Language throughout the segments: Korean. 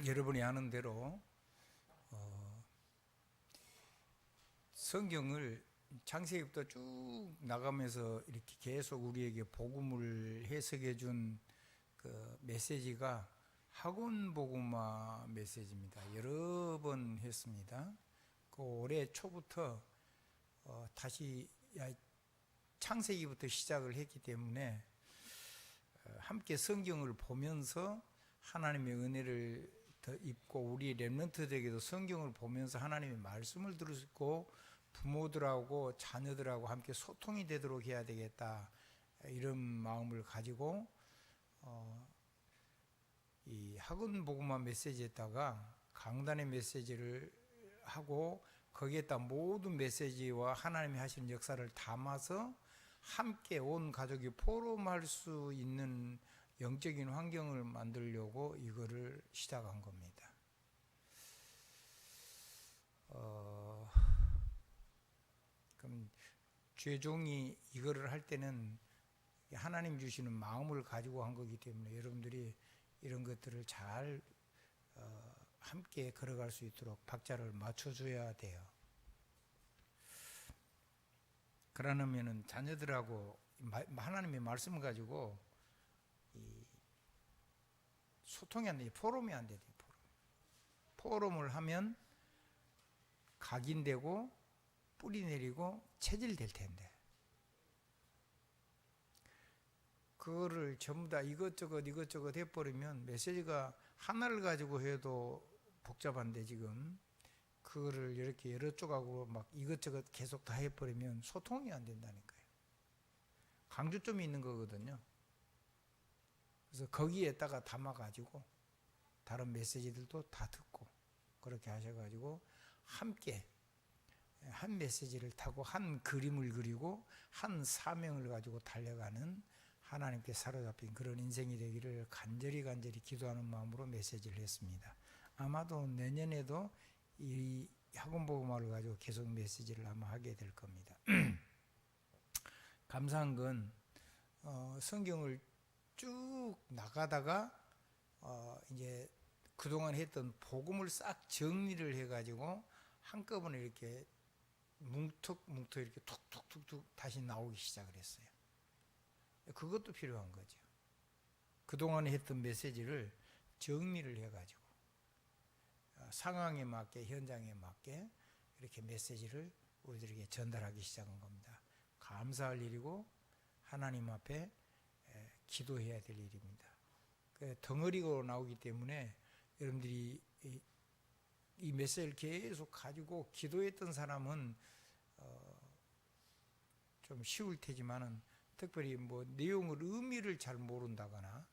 여러분이 아는 대로 성경을 창세기부터 쭉 나가면서 이렇게 계속 우리에게 복음을 해석해 준 그 메시지가 학원 복음화 메시지입니다. 여러 번 했습니다. 그 올해 초부터 다시 창세기부터 시작을 했기 때문에 함께 성경을 보면서 하나님의 은혜를 더 입고 우리 렘넌트들에게도 성경을 보면서 하나님의 말씀을 들었고 부모들하고 자녀들하고 함께 소통이 되도록 해야 되겠다, 이런 마음을 가지고 이 학원 복음화 메시지에다가 강단의 메시지를 하고 거기에다 모든 메시지와 하나님이 하시는 역사를 담아서 함께 온 가족이 포럼할 수 있는 영적인 환경을 만들려고 이거를 시작한 겁니다. 그럼 죄종이 이거를 할 때는 하나님 주시는 마음을 가지고 한 거기 때문에 여러분들이 이런 것들을 잘 함께 걸어갈 수 있도록 박자를 맞춰줘야 돼요. 그러려면은 자녀들하고 하나님의 말씀을 가지고 소통이 안 돼, 포럼이 안 돼. 포럼을 하면 각인되고 뿌리 내리고 체질될 텐데, 그거를 전부 다 이것저것 해버리면 메시지가 하나를 가지고 해도 복잡한데, 지금 그거를 이렇게 여러 쪽하고 막 이것저것 계속 다 해버리면 소통이 안 된다니까요. 강조점이 있는 거거든요. 그래서 거기에다가 담아가지고 다른 메시지들도 다 듣고 그렇게 하셔가지고 함께 한 메시지를 타고 한 그림을 그리고 한 사명을 가지고 달려가는, 하나님께 사로잡힌 그런 인생이 되기를 간절히 기도하는 마음으로 메시지를 했습니다. 아마도 내년에도 이 학원 복음화를 가지고 계속 메시지를 아마 하게 될 겁니다. 감사한 건 성경을 쭉 나가다가 이제 그동안 했던 복음을 싹 정리를 해가지고 한꺼번에 이렇게 뭉툭 이렇게 툭툭툭 다시 나오기 시작을 했어요. 그것도 필요한 거죠. 그동안에 했던 메시지를 정리를 해가지고 상황에 맞게, 현장에 맞게 이렇게 메시지를 우리들에게 전달하기 시작한 겁니다. 감사할 일이고 하나님 앞에 기도해야 될 일입니다. 덩어리로 나오기 때문에 여러분들이 이 메시지를 계속 가지고 기도했던 사람은 좀 쉬울 테지만은, 특별히 뭐 내용을 의미를 잘 모른다거나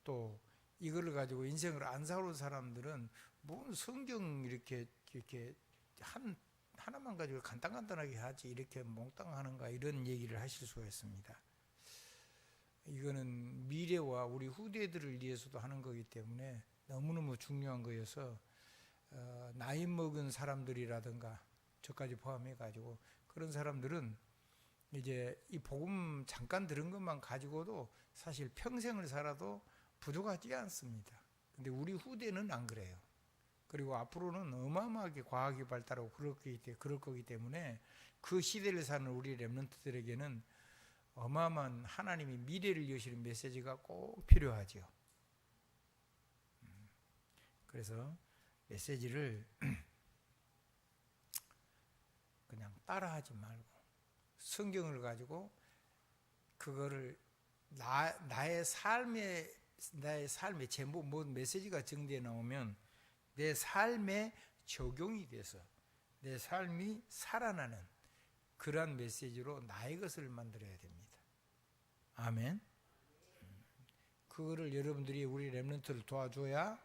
또 이거를 가지고 인생을 안 살아온 사람들은 뭔 성경 이렇게 하나만 가지고 간단하게 하지 이렇게 몽땅하는가, 이런 얘기를 하실 수가 있습니다. 이거는 미래와 우리 후대들을 위해서도 하는 거기 때문에 너무너무 중요한 거여서 나이 먹은 사람들이라든가 저까지 포함해 가지고 그런 사람들은 이제 이 복음 잠깐 들은 것만 가지고도 사실 평생을 살아도 부족하지 않습니다. 근데 우리 후대는 안 그래요. 그리고 앞으로는 어마어마하게 과학이 발달하고 그럴 거기 때문에 그 시대를 사는 우리 렘넌트들에게는 어마어마한 하나님이 미래를 여시는 메시지가 꼭 필요하죠. 그래서 메시지를 그냥 따라하지 말고 성경을 가지고 그거를 나의 삶의 제목, 뭐 메시지가 정리해 나오면 내 삶에 적용이 돼서 내 삶이 살아나는 그러한 메시지로 나의 것을 만들어야 됩니다. 아멘. 그거를 여러분들이 우리 렘넌트를 도와줘야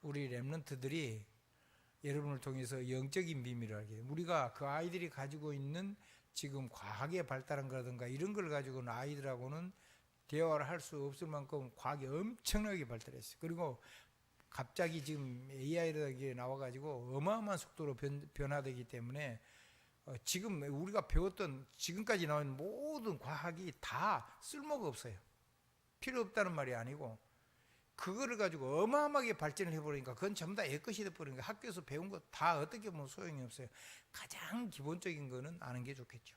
우리 렘넌트들이 여러분을 통해서 영적인 비밀을 알게 돼요. 우리가 그 아이들이 가지고 있는 지금 과학에 발달한 거라든가 이런 걸 가지고는 아이들하고는 대화를 할 수 없을 만큼 과학이 엄청나게 발달했어요. 그리고 갑자기 지금 AI가 나와가지고 어마어마한 속도로 변화되기 때문에 지금 우리가 배웠던 지금까지 나온 모든 과학이 다 쓸모가 없어요. 필요 없다는 말이 아니고 그거를 가지고 어마어마하게 발전을 해버리니까 그건 전부 다 옛것이 돼버리니까 학교에서 배운 거 다 어떻게 보면 소용이 없어요. 가장 기본적인 거는 아는 게 좋겠죠.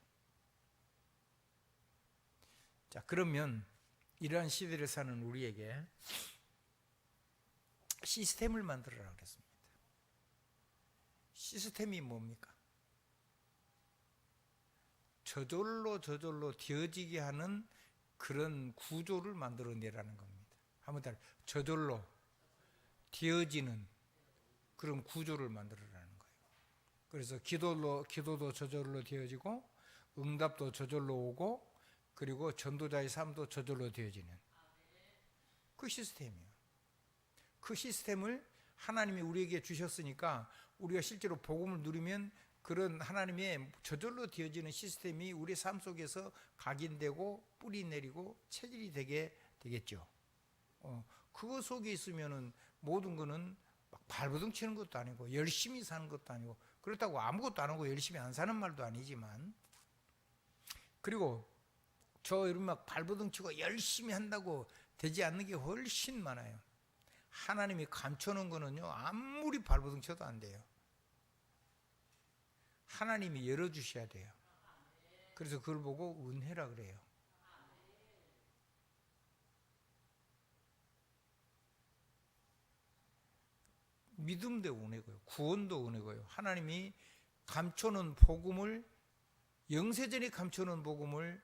자, 그러면 이러한 시대를 사는 우리에게 시스템을 만들어라 그랬습니다. 시스템이 뭡니까? 저절로 되어지게 하는 그런 구조를 만들어내라는 겁니다. 한번 따라, 저절로 되어지는 그런 구조를 만들어라는 거예요. 그래서 기도도 저절로 되어지고, 응답도 저절로 오고, 그리고 전도자의 삶도 저절로 되어지는 그 시스템이에요. 그 시스템을 하나님이 우리에게 주셨으니까 우리가 실제로 복음을 누리면 그런 하나님의 저절로 되어지는 시스템이 우리 삶 속에서 각인되고 뿌리 내리고 체질이 되게 되겠죠. 그거 속에 있으면은 모든 거는 막 발버둥 치는 것도 아니고 열심히 사는 것도 아니고, 그렇다고 아무것도 안 하고 열심히 안 사는 말도 아니지만, 그리고 저 이런 막 발버둥 치고 열심히 한다고 되지 않는 게 훨씬 많아요. 하나님이 감춰놓은 거는요, 아무리 발버둥 쳐도 안 돼요. 하나님이 열어주셔야 돼요. 그래서 그걸 보고 은혜라 그래요. 믿음도 은혜고요, 구원도 은혜고요. 하나님이 감춰놓은 복음을, 영세전에 감춰놓은 복음을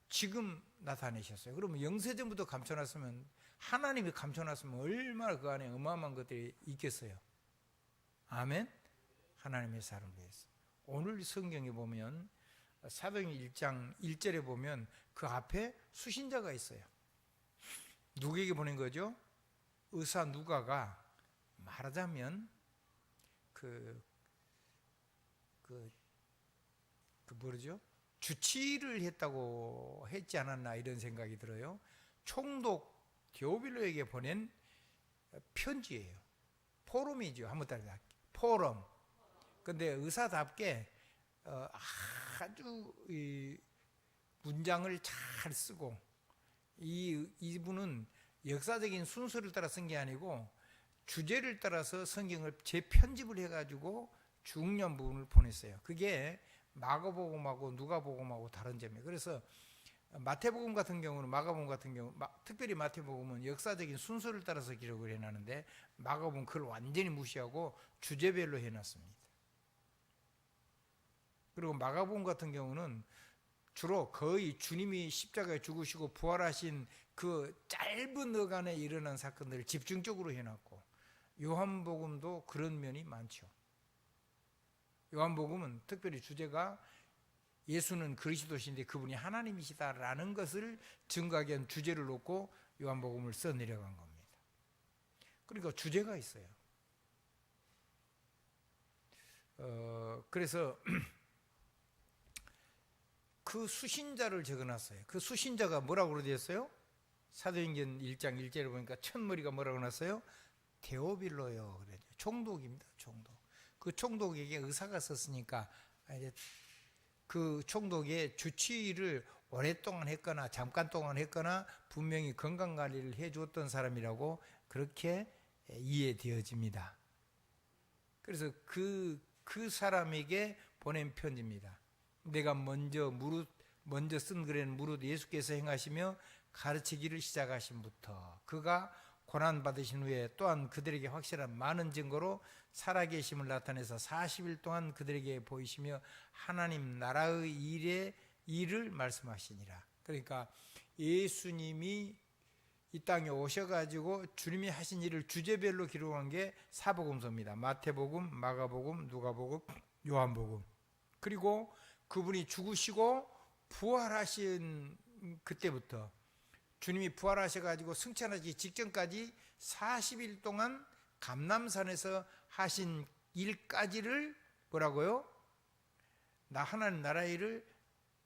지금 나타내셨어요. 그러면 영세전부터 감춰놨으면, 하나님이 감춰놨으면 얼마나 그 안에 어마어마한 것들이 있겠어요. 아멘. 하나님의 사람을 위해서. 오늘 성경에 보면 사도행전 1장 1절에 보면 그 앞에 수신자가 있어요. 누구에게 보낸 거죠? 의사 누가가 말하자면 뭐죠? 주치를 했다고 했지 않았나 이런 생각이 들어요. 총독 데오빌로에게 보낸 편지예요. 포럼이죠. 한번 따라서 포럼. 근데 의사답게 아주 이 문장을 잘 쓰고, 이분은 역사적인 순서를 따라 쓴 게 아니고 주제를 따라서 성경을 재편집을 해가지고 중요한 부분을 보냈어요. 그게 마가복음하고 누가복음하고 다른 점이에요. 그래서 마태복음 같은 경우는, 마가복음 같은 경우, 특별히 마태복음은 역사적인 순서를 따라서 기록을 해놨는데, 마가복음은 그걸 완전히 무시하고 주제별로 해놨습니다. 그리고 마가복음 같은 경우는 주로 거의 주님이 십자가에 죽으시고 부활하신 그 짧은 어간에 일어난 사건들을 집중적으로 해놨고, 요한복음도 그런 면이 많죠. 요한복음은 특별히 주제가 예수는 그리스도신데 그분이 하나님이시다라는 것을 증거하기 위한 주제를 놓고 요한복음을 써내려간 겁니다. 그러니까 주제가 있어요. 그래서 그 수신자를 적어놨어요. 그 수신자가 뭐라고 되었어요? 사도행전 1장 1절에 보니까 첫 머리가 뭐라고 났어요? 데오빌로요. 그래요. 총독입니다. 총독. 그 총독에게 의사가 썼으니까 이제 그 총독의 주치의를 오랫동안 했거나 잠깐 동안 했거나 분명히 건강관리를 해주었던 사람이라고 그렇게 이해되어집니다. 그래서 그 사람에게 보낸 편지입니다. 내가 먼저 쓴 글에는 무릇 예수께서 행하시며 가르치기를 시작하신부터 그가 고난받으신 후에 또한 그들에게 확실한 많은 증거로 살아계심을 나타내서 40일 동안 그들에게 보이시며 하나님 나라의 일을 말씀하시니라. 그러니까 예수님이 이 땅에 오셔가지고 주님이 하신 일을 주제별로 기록한 게 사복음서입니다. 마태복음, 마가복음, 누가복음, 요한복음. 그리고 그분이 죽으시고 부활하신 그때부터, 주님이 부활하셔가지고 승천하기 직전까지 40일 동안 감람산에서 하신 일까지를 뭐라고요? 하나님 나라의 일을,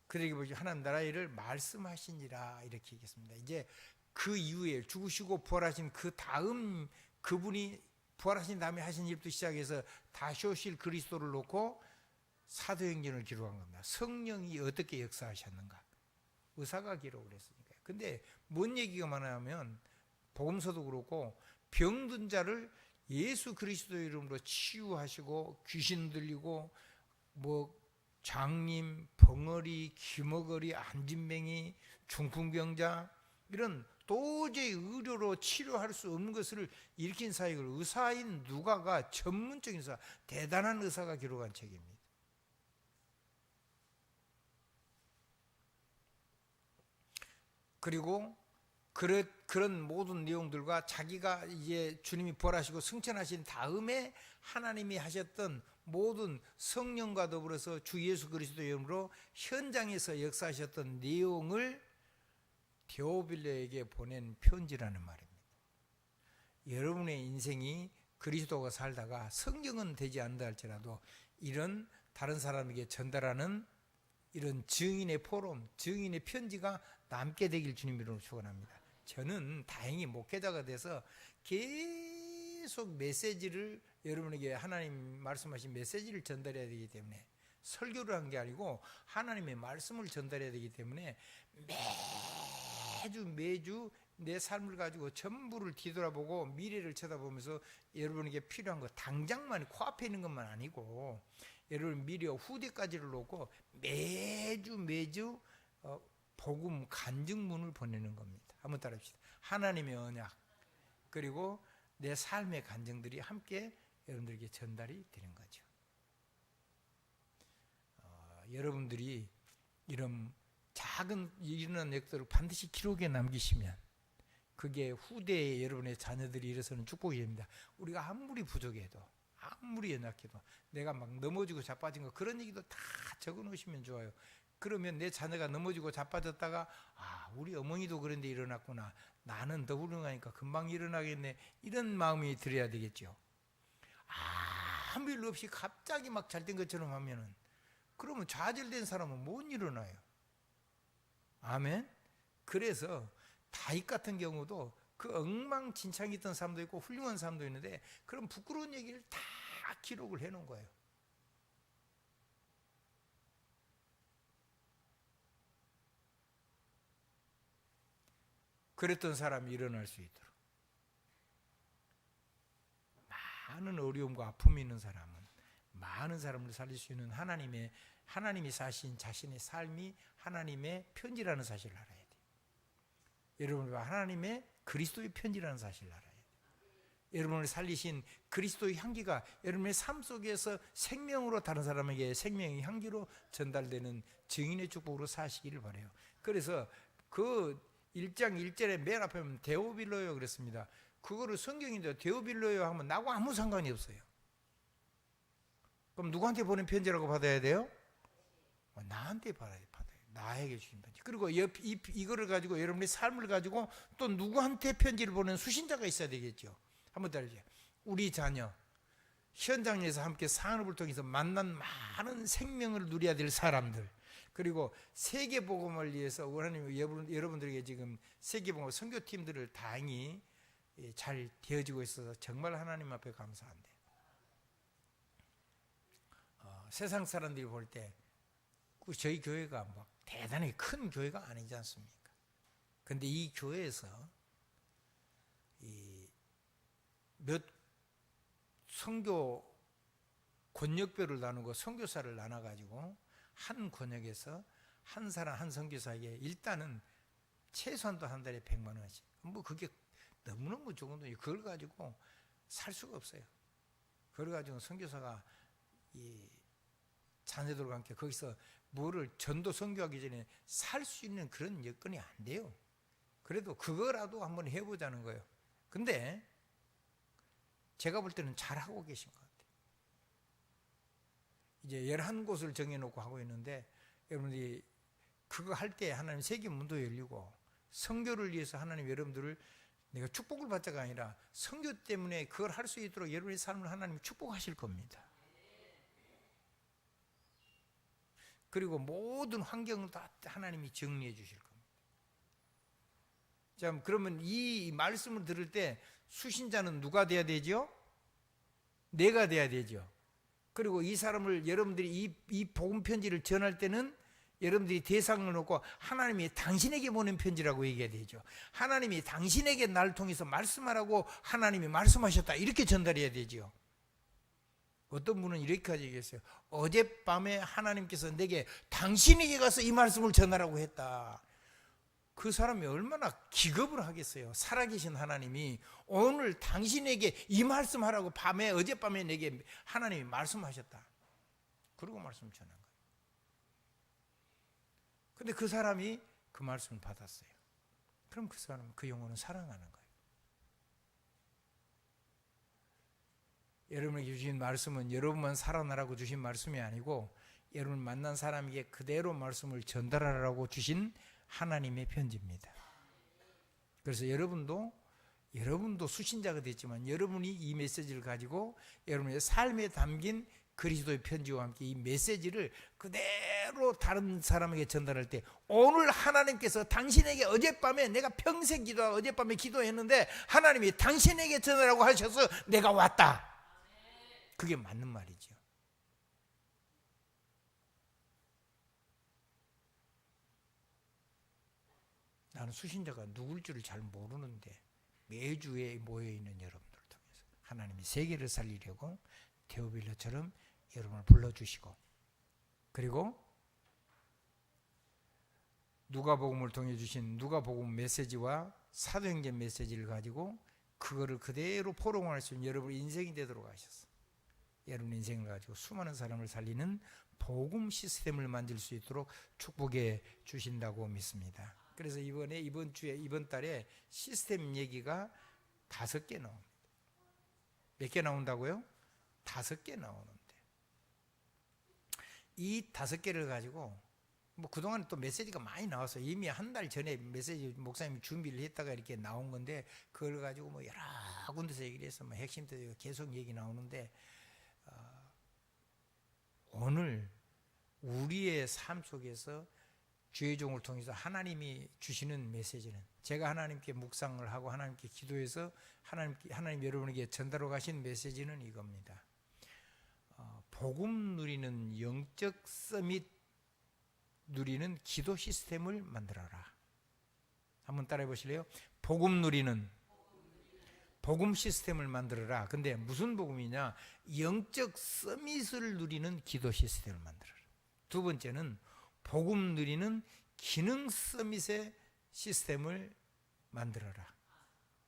그들에게 보시고 하나님 나라의 일을 말씀하시니라, 이렇게 얘기했습니다. 이제 그 이후에 죽으시고 부활하신 그 다음, 그분이 부활하신 다음에 하신 일부터 시작해서 다시 오실 그리스도를 놓고 사도행전을 기록한 겁니다. 성령이 어떻게 역사하셨는가, 의사가 기록을 했으니까요. 근데 뭔 얘기가 많냐면 복음서도 그렇고 병든 자를 예수 그리스도 이름으로 치유하시고 귀신 들리고 뭐 장님, 벙어리, 기머거리, 안진뱅이, 중풍병자 이런 도저히 의료로 치료할 수 없는 것을 일으킨 사역을 의사인 누가가 전문적인 의사, 대단한 의사가 기록한 책입니다. 그리고 그런 모든 내용들과 자기가 이제 주님이 부활하시고 승천하신 다음에 하나님이 하셨던 모든 성령과 더불어서 주 예수 그리스도의 이름으로 현장에서 역사하셨던 내용을 데오빌로에게 보낸 편지라는 말입니다. 여러분의 인생이 그리스도가 살다가 성경은 되지 않는다 할지라도 이런 다른 사람에게 전달하는 이런 증인의 포럼, 증인의 편지가 남게 되길 주님 이름으로 축원합니다. 저는 다행히 목회자가 돼서 계속 메시지를 여러분에게 하나님 말씀하신 메시지를 전달해야 되기 때문에 설교를 한 게 아니고 하나님의 말씀을 전달해야 되기 때문에 매주 내 삶을 가지고 전부를 뒤돌아보고 미래를 쳐다보면서 여러분에게 필요한 거 당장만 코앞에 있는 것만 아니고 여러분 미래와 후대까지를 놓고 매주 복음 간증문을 보내는 겁니다. 한번 따라합시다. 하나님의 언약 그리고 내 삶의 간증들이 함께 여러분들에게 전달이 되는 거죠. 여러분들이 이런 작은 일어난 역사를 반드시 기록에 남기시면 그게 후대에 여러분의 자녀들이 일어서는 축복이 됩니다. 우리가 아무리 부족해도 아무리 연약해도 내가 막 넘어지고 자빠진 거 그런 얘기도 다 적어 놓으시면 좋아요. 그러면 내 자녀가 넘어지고 자빠졌다가 우리 어머니도 그런데 일어났구나. 나는 더 훌륭하니까 금방 일어나겠네. 이런 마음이 들어야 되겠죠. 아무 일 없이 갑자기 막 잘된 것처럼 하면은 그러면 좌절된 사람은 못 일어나요. 아멘. 그래서 다윗 같은 경우도 그 엉망진창이 있던 사람도 있고 훌륭한 사람도 있는데 그런 부끄러운 얘기를 다 기록을 해놓은 거예요. 그랬던 사람이 일어날 수 있도록 많은 어려움과 아픔이 있는 사람은 많은 사람을 살릴 수 있는 하나님이 사신 자신의 삶이 하나님의 편지라는 사실을 알아야 돼요. 여러분과 하나님의 그리스도의 편지라는 사실을 알아야 돼요. 여러분을 살리신 그리스도의 향기가 여러분의 삶 속에서 생명으로 다른 사람에게 생명의 향기로 전달되는 증인의 축복으로 사시기를 바라요. 그래서 그 1장 1절에 맨 앞에 보면 데오빌로요 그랬습니다. 그거를 성경인데 데오빌로요 하면 나하고 아무 상관이 없어요. 그럼 누구한테 보낸 편지라고 받아야 돼요? 나한테 받아야 돼요. 나에게 주신 편지. 그리고 이거를 가지고 여러분의 삶을 가지고 또 누구한테 편지를 보낸 수신자가 있어야 되겠죠. 한번 따라해주세요. 우리 자녀 현장에서 함께 산업을 통해서 만난 많은 생명을 누려야 될 사람들, 그리고 세계복음을 위해서 하나님 여러분들에게 지금 세계복음 선교팀들을 다행히 잘 되어지고 있어서 정말 하나님 앞에 감사한데, 세상 사람들이 볼 때 저희 교회가 뭐 대단히 큰 교회가 아니지 않습니까? 근데 이 교회에서 몇 선교 권역별을 나누고 선교사를 나눠가지고 한 권역에서 한 사람 한 선교사에게 일단은 최소한도 한 달에 100만 원씩, 뭐 그게 너무너무 좋은 돈이, 그걸 가지고 살 수가 없어요. 그걸 가지고 선교사가 이 자녀들과 함께 거기서 뭐를 전도 선교하기 전에 살 수 있는 그런 여건이 안 돼요. 그래도 그거라도 한번 해보자는 거예요. 근데 제가 볼 때는 잘하고 계신 것 같아요. 이제 11곳을 정해놓고 하고 있는데, 여러분들이 그거 할 때 하나님 세계 문도 열리고 선교를 위해서 하나님 여러분들을 내가 축복을 받자가 아니라 선교 때문에 그걸 할 수 있도록 여러분의 삶을 하나님 축복하실 겁니다. 그리고 모든 환경을 다 하나님이 정리해 주실 겁니다. 자, 그러면 이 말씀을 들을 때 수신자는 누가 돼야 되죠? 내가 돼야 되죠. 그리고 이 사람을 여러분들이 이 복음 편지를 전할 때는 여러분들이 대상을 놓고 하나님이 당신에게 보낸 편지라고 얘기해야 되죠. 하나님이 당신에게 나를 통해서 말씀하라고 하나님이 말씀하셨다, 이렇게 전달해야 되죠. 어떤 분은 이렇게까지 얘기했어요. 어젯밤에 하나님께서 내게 당신에게 가서 이 말씀을 전하라고 했다. 그 사람이 얼마나 기겁을 하겠어요. 살아계신 하나님이 오늘 당신에게 이 말씀하라고 어젯밤에 내게 하나님이 말씀하셨다, 그러고 말씀 전한 거예요. 근데 그 사람이 그 말씀을 받았어요. 그럼 그 사람은, 그 영혼은 사랑하는 거예요. 여러분에게 주신 말씀은 여러분만 살아나라고 주신 말씀이 아니고 여러분 만난 사람에게 그대로 말씀을 전달하라고 주신 하나님의 편지입니다. 그래서 여러분도 수신자가 됐지만 여러분이 이 메시지를 가지고 여러분의 삶에 담긴 그리스도의 편지와 함께 이 메시지를 그대로 다른 사람에게 전달할 때, 오늘 하나님께서 당신에게 어젯밤에 내가 평생 기도하고 어젯밤에 기도했는데 하나님이 당신에게 전하라고 하셔서 내가 왔다, 그게 맞는 말이죠. 나는 수신자가 누굴 줄을 잘 모르는데 매주에 모여있는 여러분들을 통해서 하나님이 세계를 살리려고 데오빌러처럼 여러분을 불러주시고, 그리고 누가복음을 통해 주신 누가복음 메시지와 사도행전 메시지를 가지고 그거를 그대로 포럼할 수 있는 여러분의 인생이 되도록 하셨어. 여러분 인생을 가지고 수많은 사람을 살리는 복음 시스템을 만들 수 있도록 축복해 주신다고 믿습니다. 그래서 이번 주에, 이번 달에 시스템 얘기가 5개 나옵니다. 몇 개 나온다고요? 5개 나오는데, 이 5개를 가지고 그동안 또 메시지가 많이 나와서 이미 한 달 전에 메시지 목사님이 준비를 했다가 이렇게 나온 건데, 그걸 가지고 여러 군데서 얘기를 해서 핵심도 계속 얘기 나오는데, 오늘 우리의 삶 속에서 주의 종을 통해서 하나님이 주시는 메시지는, 제가 하나님께 묵상을 하고 하나님께 기도해서 하나님 여러분에게 전달하고 가신 메시지는 이겁니다. 복음 누리는 영적 서밋 누리는 기도 시스템을 만들어라. 한번 따라해 보실래요? 복음 누리는 복음 시스템을 만들어라. 근데 무슨 복음이냐? 영적 서밋을 누리는 기도 시스템을 만들어라. 두 번째는 복음 누리는 기능 서밋의 시스템을 만들어라.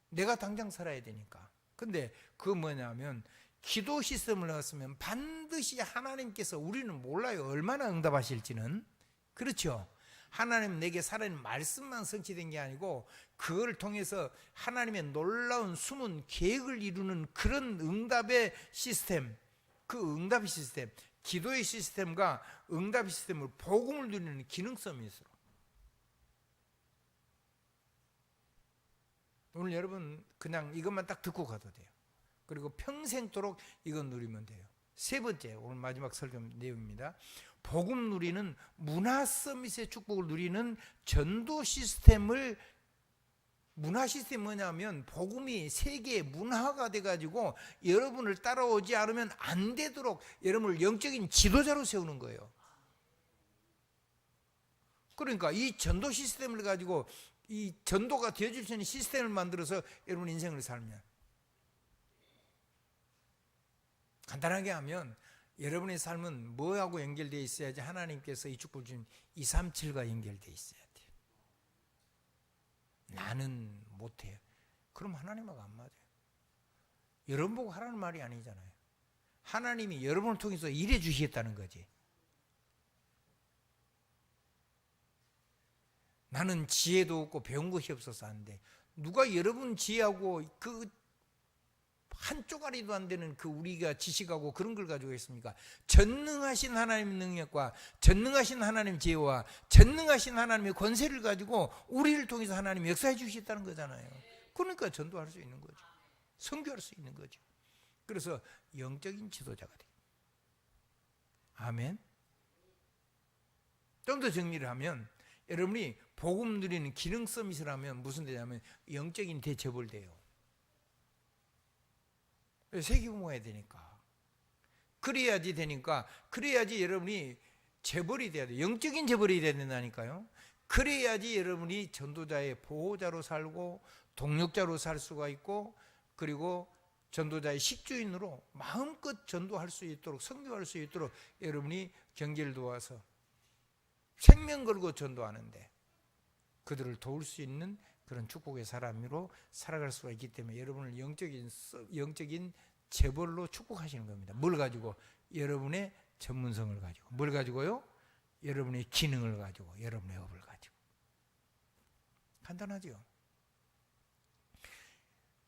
내가 당장 살아야 되니까. 근데 그거 뭐냐면, 기도 시스템을 넣었으면 반드시 하나님께서, 우리는 몰라요 얼마나 응답하실지는, 그렇죠? 하나님 내게 살아있는 말씀만 성취된 게 아니고 그걸 통해서 하나님의 놀라운 숨은 계획을 이루는 그런 응답의 시스템, 그 응답의 시스템, 기도의 시스템과 응답의 시스템을 복음을 누리는 기능 서밋으로. 오늘 여러분 그냥 이것만 딱 듣고 가도 돼요. 그리고 평생도록 이건 누리면 돼요. 세 번째, 오늘 마지막 설교 내용입니다. 복음 누리는 문화 서밋의 축복을 누리는 전도 시스템을, 문화 시스템이 뭐냐면 복음이 세계의 문화가 돼가지고 여러분을 따라오지 않으면 안 되도록 여러분을 영적인 지도자로 세우는 거예요. 그러니까 이 전도 시스템을 가지고 이 전도가 되어줄 수 있는 시스템을 만들어서 여러분 인생을 살면, 간단하게 하면 여러분의 삶은 뭐하고 연결되어 있어야지 하나님께서 이 축복을 주신 237과 연결되어 있어야 돼요. 나는 못해요. 그럼 하나님하고 안 맞아요. 여러분 보고 하라는 말이 아니잖아요. 하나님이 여러분을 통해서 일해 주시겠다는 거지. 나는 지혜도 없고 배운 것이 없어서 안 돼. 누가 여러분 지혜하고 그 한 쪼가리도 안 되는 그 우리가 지식하고 그런 걸 가지고 있습니까? 전능하신 하나님의 능력과 전능하신 하나님의 지혜와 전능하신 하나님의 권세를 가지고 우리를 통해서 하나님이 역사해 주시겠다는 거잖아요. 그러니까 전도할 수 있는 거죠. 선교할 수 있는 거죠. 그래서 영적인 지도자가 돼요. 아멘. 좀 더 정리를 하면, 여러분이 복음 누리는 기능 서밋을 하면 무슨 되냐면 영적인 대접을 돼요. 세계공모해야 되니까. 그래야지 되니까, 그래야지 여러분이 재벌이 돼야 돼요. 영적인 재벌이 돼야 된다니까요. 그래야지 여러분이 전도자의 보호자로 살고 동력자로 살 수가 있고, 그리고 전도자의 식주인으로 마음껏 전도할 수 있도록, 선교할 수 있도록 여러분이 경계를 도와서 생명 걸고 전도하는데 그들을 도울 수 있는 그런 축복의 사람으로 살아갈 수가 있기 때문에 여러분을 영적인 재벌로 축복하시는 겁니다. 뭘 가지고? 여러분의 전문성을 가지고. 뭘 가지고요? 여러분의 기능을 가지고, 여러분의 업을 가지고. 간단하죠?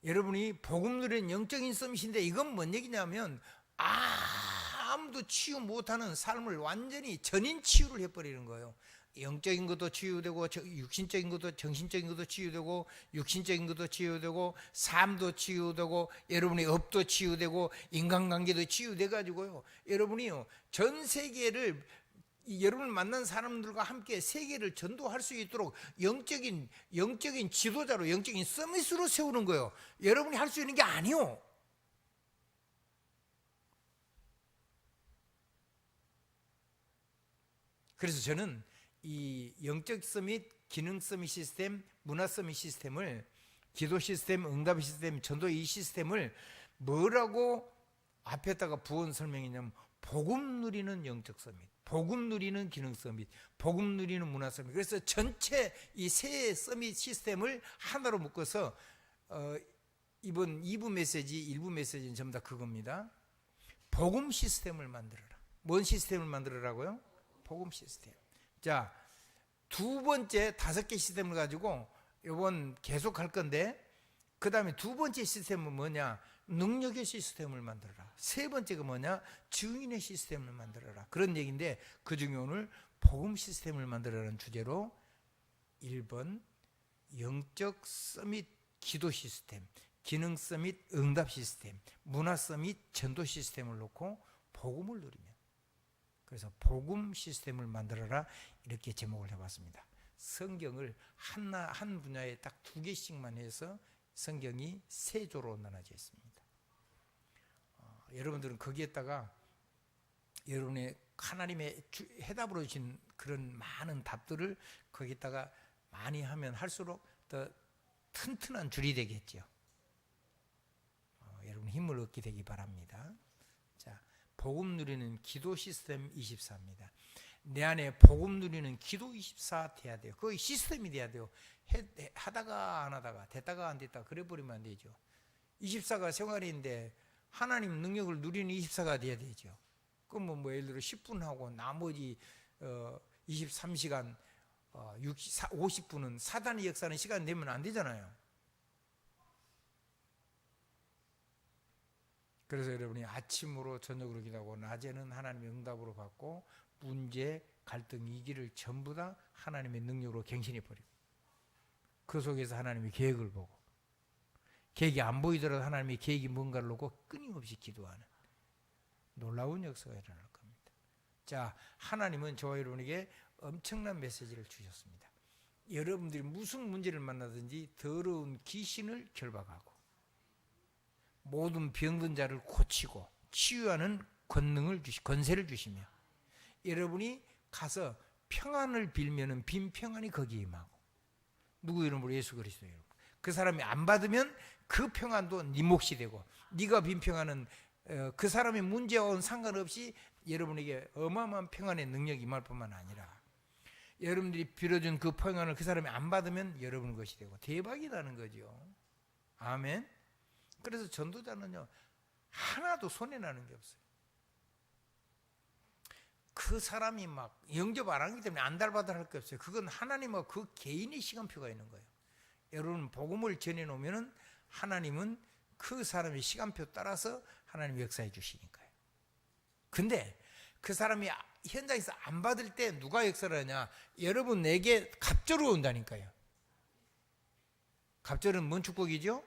여러분이 복음 누리는 영적인 서밋인데, 이건 뭔 얘기냐면 아무도 치유 못하는 삶을 완전히 전인 치유를 해버리는 거예요. 영적인 것도 치유되고, 육신적인 것도, 정신적인 것도 치유되고, 육신적인 것도 치유되고, 삶도 치유되고, 여러분의 업도 치유되고, 인간관계도 치유돼 가지고요, 여러분이요 전 세계를, 여러분을 만난 사람들과 함께 세계를 전도할 수 있도록 영적인 지도자로, 영적인 서밋으로 세우는 거예요. 여러분이 할 수 있는 게 아니요. 그래서 저는 이 영적 서밋, 기능 서밋 시스템, 문화 서밋 시스템을, 기도 시스템, 응답 시스템, 전도 이 시스템을 뭐라고 앞에다가 부언 설명했냐면, 복음 누리는 영적 서밋, 복음 누리는 기능 서밋, 복음 누리는 문화 서밋. 그래서 전체 이 세 서밋 시스템을 하나로 묶어서 이번 2부 메시지, 1부 메시지는 전부 다 그겁니다. 복음 시스템을 만들어라. 뭔 시스템을 만들어라고요? 복음 시스템. 자, 두 번째 5개 시스템을 가지고 이번 계속 할 건데, 그 다음에 두 번째 시스템은 뭐냐? 능력의 시스템을 만들어라. 세 번째가 뭐냐? 증인의 시스템을 만들어라. 그런 얘기인데, 그 중에 오늘 복음 시스템을 만들어라는 주제로 1번 영적 서밋 기도 시스템, 기능 서밋 응답 시스템, 문화 서밋 전도 시스템을 놓고 복음을 누리면, 그래서 복음 시스템을 만들어라, 이렇게 제목을 해봤습니다. 성경을 한 분야에 딱 2개씩만 해서 성경이 3조로 나눠져 있습니다. 여러분들은 거기에다가 여러분의 하나님의 해답으로 주신 그런 많은 답들을 거기에다가 많이 하면 할수록 더 튼튼한 줄이 되겠죠. 여러분 힘을 얻게 되기 바랍니다. 자, 복음 누리는 기도 시스템 24입니다. 내 안에 복음 누리는 기도 24 돼야 돼요. 거의 시스템이 돼야 돼요. 하다가 안 하다가, 됐다가 안 됐다가 그래 버리면 안 되죠. 24가 생활인데 하나님 능력을 누리는 24가 돼야 되죠. 그럼 뭐 예를 들어 10분 하고 나머지 23시간 50분은 사단의 역사는 시간 내면 안 되잖아요. 그래서 여러분이 아침으로 저녁으로 기도하고 낮에는 하나님의 응답으로 받고, 문제, 갈등, 위기를 전부 다 하나님의 능력으로 갱신해 버리고, 그 속에서 하나님의 계획을 보고, 계획이 안 보이더라도 하나님의 계획이 뭔가를 놓고 끊임없이 기도하는 놀라운 역사가 일어날 겁니다. 자, 하나님은 저와 여러분에게 엄청난 메시지를 주셨습니다. 여러분들이 무슨 문제를 만나든지 더러운 귀신을 결박하고 모든 병든 자를 고치고 치유하는 권세를 주시며, 여러분이 가서 평안을 빌면은 빈 평안이 거기에 임하고, 누구 이름으로? 예수 그리스도 이름으로. 그 사람이 안 받으면 그 평안도 네 몫이 되고, 네가 빈 평안은 그 사람의 문제와는 상관없이 여러분에게 어마어마한 평안의 능력이 임할 뿐만 아니라, 여러분들이 빌어준 그 평안을 그 사람이 안 받으면 여러분 것이 되고, 대박이라는 거죠. 아멘. 그래서 전도자는요, 하나도 손해나는 게 없어요. 그 사람이 막 영접 안 하기 때문에 안달바달 할 게 없어요. 그건 하나님과 그 개인의 시간표가 있는 거예요. 여러분 복음을 전해놓으면 하나님은 그 사람의 시간표 따라서 하나님 역사해 주시니까요. 근데 그 사람이 현장에서 안 받을 때 누가 역사를 하냐? 여러분 내게 갑절로 온다니까요. 갑절은 뭔 축복이죠?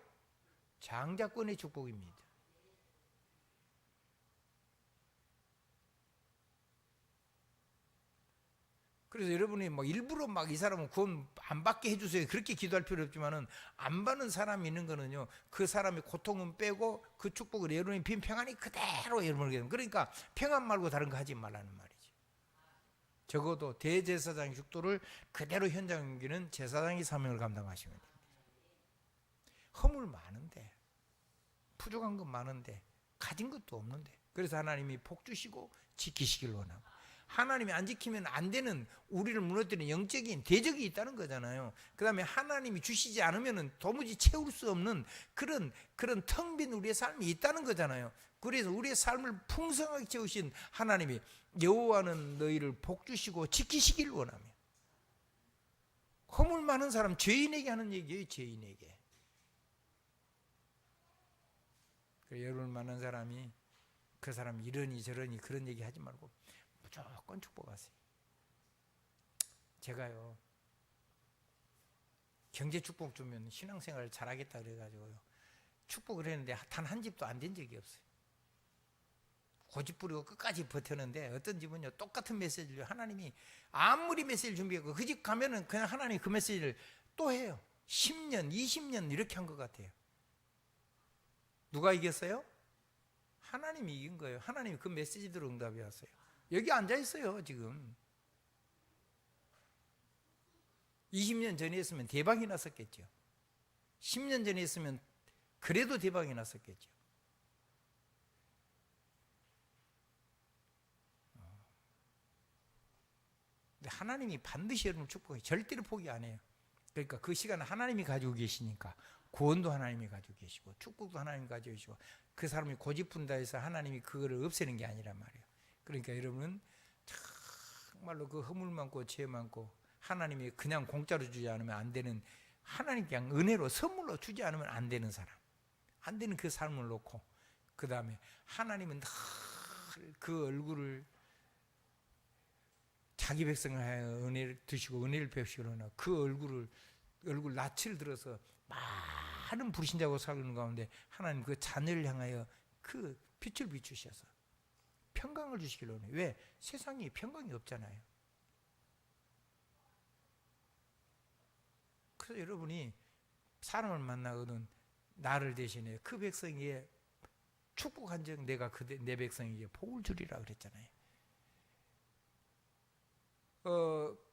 장자권의 축복입니다. 그래서 여러분이 막 일부러 막 이 사람은 구원 안 받게 해주세요, 그렇게 기도할 필요 없지만은, 안 받는 사람이 있는 거는요, 그 사람의 고통은 빼고 그 축복을 여러분이 빈 평안이 그대로 여러분에게, 그러니까 평안 말고 다른 거 하지 말라는 말이죠. 적어도 대제사장의 축도를 그대로 현장 옮기는 제사장의 사명을 감당하시면 됩니다. 허물 많은데, 부족한 건 많은데 가진 것도 없는데, 그래서 하나님이 복 주시고 지키시길 원하고, 하나님이 안 지키면 안 되는, 우리를 무너뜨리는 영적인 대적이 있다는 거잖아요. 그 다음에 하나님이 주시지 않으면 도무지 채울 수 없는 그런 텅 빈 우리의 삶이 있다는 거잖아요. 그래서 우리의 삶을 풍성하게 채우신 하나님이 여호와는 너희를 복 주시고 지키시길 원하며, 허물 많은 사람, 죄인에게 하는 얘기예요. 죄인에게. 여러분 많은 사람이, 그 사람 이러니 저러니 그런 얘기 하지 말고 무조건 축복하세요. 제가요, 경제 축복 주면 신앙생활 잘하겠다 그래가지고요, 축복을 했는데 단 한 집도 안 된 적이 없어요. 고집 부리고 끝까지 버텼는데, 어떤 집은요 똑같은 메시지를 하나님이 아무리 메시지를 준비하고 그 집 가면은 그냥 하나님이 그 메시지를 또 해요. 10년 20년 이렇게 한 것 같아요. 누가 이겼어요? 하나님이 이긴 거예요. 하나님이 그 메시지대로 응답이 왔어요. 여기 앉아 있어요 지금. 20년 전에 했으면 대박이 났었겠죠. 10년 전에 했으면 그래도 대박이 났었겠죠. 근데 하나님이 반드시 여러분을 축복해요. 절대로 포기 안 해요. 그러니까 그 시간은 하나님이 가지고 계시니까, 구원도 하나님이 가지고 계시고 축복도 하나님이 가지고 계시고, 그 사람이 고집분다 해서 하나님이 그거를 없애는 게 아니란 말이에요. 그러니까 여러분은 정말로 그 허물 많고 죄 많고 하나님이 그냥 공짜로 주지 않으면 안 되는, 하나님 그냥 은혜로 선물로 주지 않으면 안 되는 사람, 안 되는 그 삶을 놓고, 그 다음에 하나님은 늘 그 얼굴을, 자기 백성을 하여 은혜를 드시고 은혜를 베푸시려나 그 얼굴 낯을 들어서 많은 불신자고 살는 가운데 하나님 그 자녀를 향하여 그 빛을 비추셔서 평강을 주시기로 해요. 왜? 세상에 평강이 없잖아요. 그래서 여러분이 사람을 만나거든 나를 대신해 그 백성에게 축복한 적 내가 내 백성에게 복을 주리라 그랬잖아요.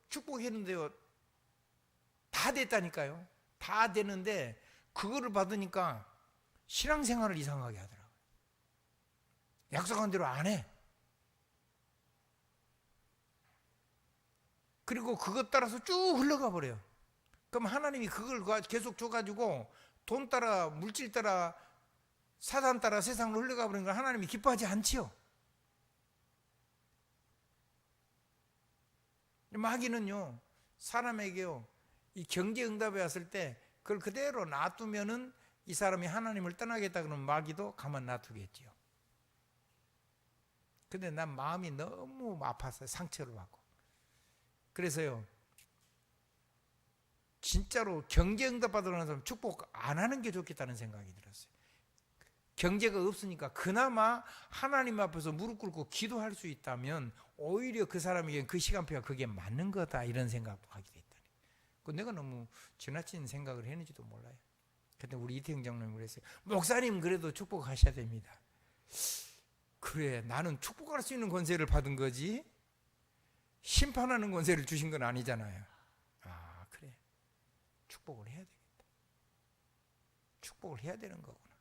축복했는데요, 다 됐다니까요. 다 되는데 그거를 받으니까 신앙생활을 이상하게 하더라고요. 약속한 대로 안 해. 그리고 그것 따라서 쭉 흘러가 버려요. 그럼 하나님이 그걸 계속 줘가지고 돈 따라, 물질 따라, 사단 따라 세상으로 흘러가 버리는 걸 하나님이 기뻐하지 않지요. 마귀는요, 사람에게요, 이 경제 응답에 왔을 때 그걸 그대로 놔두면은 이 사람이 하나님을 떠나겠다 그러면 마귀도 가만 놔두겠지요. 근데 난 마음이 너무 아팠어요. 상처를 받고. 그래서요, 진짜로 경제 응답 받으러 가는 사람 축복 안 하는 게 좋겠다는 생각이 들었어요. 경제가 없으니까 그나마 하나님 앞에서 무릎 꿇고 기도할 수 있다면 오히려 그 사람에게는 그 시간표가 그게 맞는 거다, 이런 생각도 하게 됐다니. 내가 너무 지나친 생각을 했는지도 몰라요. 그때 우리 이태영 장로님 그랬어요. 목사님 그래도 축복하셔야 됩니다. 그래, 나는 축복할 수 있는 권세를 받은 거지 심판하는 권세를 주신 건 아니잖아요. 아, 그래, 축복을 해야 되겠다. 축복을 해야 되는 거구나.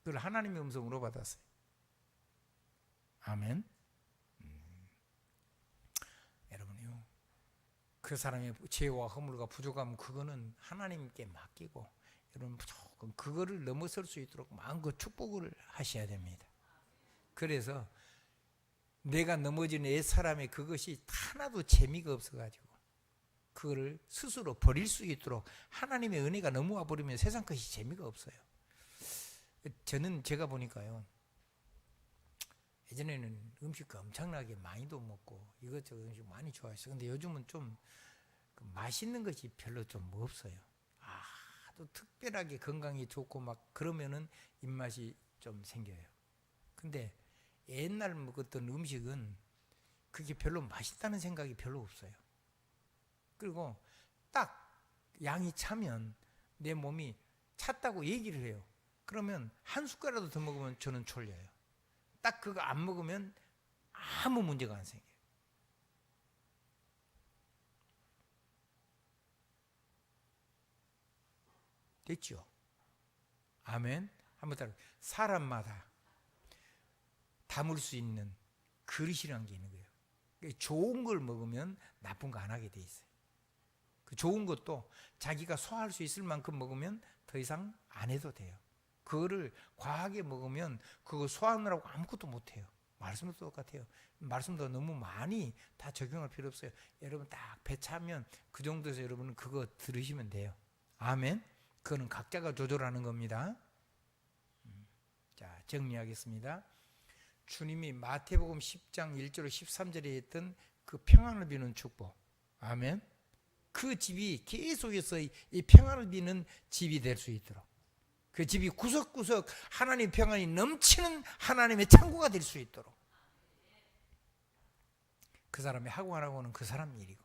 그걸 하나님의 음성으로 받았어요. 아멘. 여러분요, 그 사람의 죄와 허물과 부족함 그거는 하나님께 맡기고, 여러분 무조건 그거를 넘어설 수 있도록 마음껏 축복을 하셔야 됩니다. 그래서 내가 넘어진 옛사람의 그것이 하나도 재미가 없어가지고 그거를 스스로 버릴 수 있도록 하나님의 은혜가 넘어와 버리면 세상 것이 재미가 없어요. 저는 제가 보니까요, 예전에는 음식 엄청나게 많이도 먹고 이것저것 음식 많이 좋아했어요. 근데 요즘은 좀 맛있는 것이 별로 좀 없어요. 또 특별하게 건강이 좋고 막 그러면은 입맛이 좀 생겨요. 근데 옛날 먹었던 음식은 그게 별로 맛있다는 생각이 별로 없어요. 그리고 딱 양이 차면 내 몸이 찼다고 얘기를 해요. 그러면 한 숟가락도 더 먹으면 저는 졸려요. 딱 그거 안 먹으면 아무 문제가 안 생겨요. 됐죠? 아멘. 한번 따라. 사람마다 담을 수 있는 그릇이라는 게 있는 거예요. 좋은 걸 먹으면 나쁜 거 안 하게 돼 있어요. 그 좋은 것도 자기가 소화할 수 있을 만큼 먹으면 더 이상 안 해도 돼요. 그거를 과하게 먹으면 그거 소화하느라고 아무것도 못 해요. 말씀도 똑같아요. 말씀도 너무 많이 다 적용할 필요 없어요. 여러분 딱 배 차면 그 정도에서 여러분은 그거 들으시면 돼요. 아멘. 그거는 각자가 조절하는 겁니다. 자, 정리하겠습니다. 주님이 마태복음 10장 1절 13절에 했던 그 평안을 비는 축복. 아멘. 그 집이 계속해서 이 평안을 비는 집이 될 수 있도록, 그 집이 구석구석 하나님의 평안이 넘치는 하나님의 창고가 될 수 있도록, 그 사람이 하고 안 하고는 그 사람 일이고,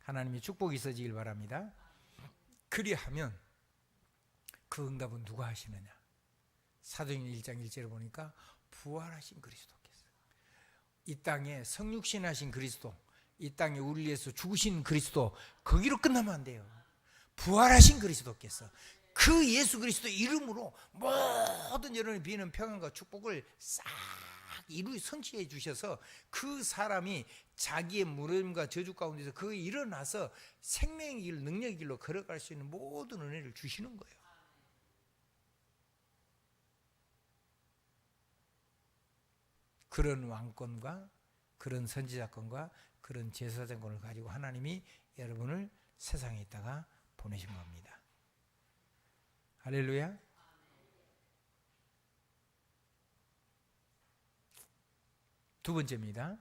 하나님의 축복이 있어지길 바랍니다. 그리하면 그 응답은 누가 하시느냐? 사도행전 1장 1절에 보니까 부활하신 그리스도께서, 이 땅에 성육신하신 그리스도, 이 땅에 우리를 위해서 죽으신 그리스도, 거기로 끝나면 안 돼요. 부활하신 그리스도께서 그 예수 그리스도 이름으로 모든 여러분이 비는 평안과 축복을 싹 이루어 성취해 주셔서 그 사람이 자기의 무너짐과 저주 가운데서 그 일어나서 생명의 길, 능력의 길로 걸어갈 수 있는 모든 은혜를 주시는 거예요. 그런 왕권과 그런 선지자권과 그런 제사장권을 가지고 하나님이 여러분을 세상에 있다가 보내신 겁니다. 할렐루야. 두 번째입니다.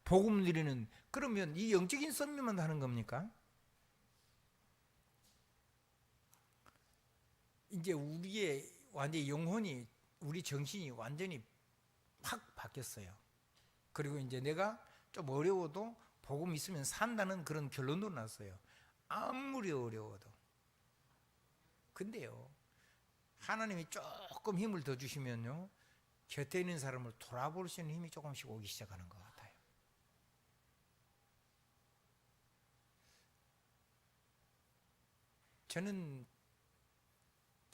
복음 누리는, 그러면 이 영적인 썸미만 하는 겁니까? 이제 우리의 완전히 영혼이, 우리 정신이 완전히 확 바뀌었어요. 그리고 이제 내가 좀 어려워도 복음 있으면 산다는 그런 결론도 났어요. 아무리 어려워도. 근데요, 하나님이 조금 힘을 더 주시면요, 곁에 있는 사람을 돌아볼 수 있는 힘이 조금씩 오기 시작하는 것 같아요. 저는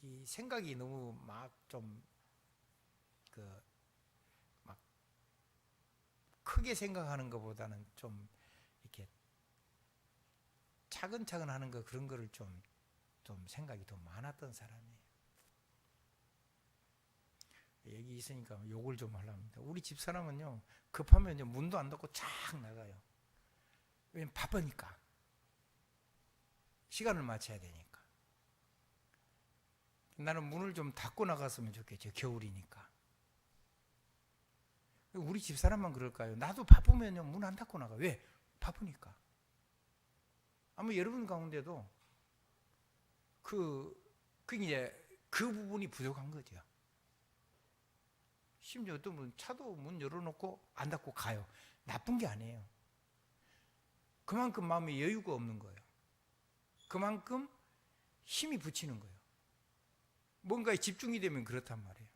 이 생각이 너무 막 좀 막 크게 생각하는 것보다는 좀 이렇게 차근차근 하는 거, 그런 거를 좀 생각이 더 많았던 사람이에요. 얘기 있으니까 욕을 좀 하려합니다. 우리 집사람은요, 급하면요 문도 안 닫고 쫙 나가요. 왜냐면 바쁘니까, 시간을 맞춰야 되니까. 나는 문을 좀 닫고 나갔으면 좋겠죠. 겨울이니까. 우리 집사람만 그럴까요? 나도 바쁘면요 문 안 닫고 나가. 왜? 바쁘니까. 아마 여러분 가운데도 이제 그 부분이 부족한 거죠. 심지어 어떤 분은 차도 문 열어놓고 안 닫고 가요. 나쁜 게 아니에요. 그만큼 마음에 여유가 없는 거예요. 그만큼 힘이 붙이는 거예요. 뭔가에 집중이 되면 그렇단 말이에요.